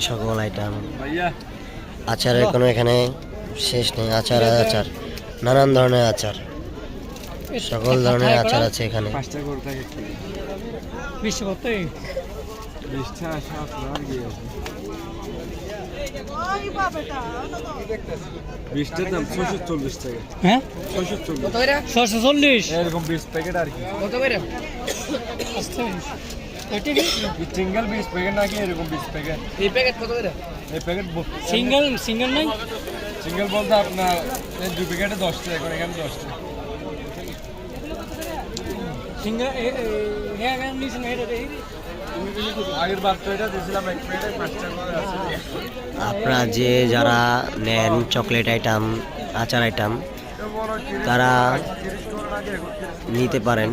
সকল আইটেম আচারের কোনো এখানে শেষ নেই। আচার আর আচার, নানান ধরনের আচার, সকল ধরনের আচার আছে এখানে। হ্যাঁ 640 এরকম 20 প্যাকেট আর কি সিঙ্গেল 20 প্যাকেট নাকি এরকম 20 প্যাকেট। এই প্যাকেট কত করে? এই প্যাকেট সিঙ্গেল নাই, সিঙ্গেল বলতে আপনার এই 2 প্যাকেটে 10 টাকা করে, এখানে 10 টাকা সিঙ্গেল আগের বার তো এটা দিয়েছিলাম 1 প্যাকেটে 5 টাকা করে আছে। আপনারা যে যারা নেন চকলেট আইটেম, আচার আইটেম, তারা নিতে পারেন।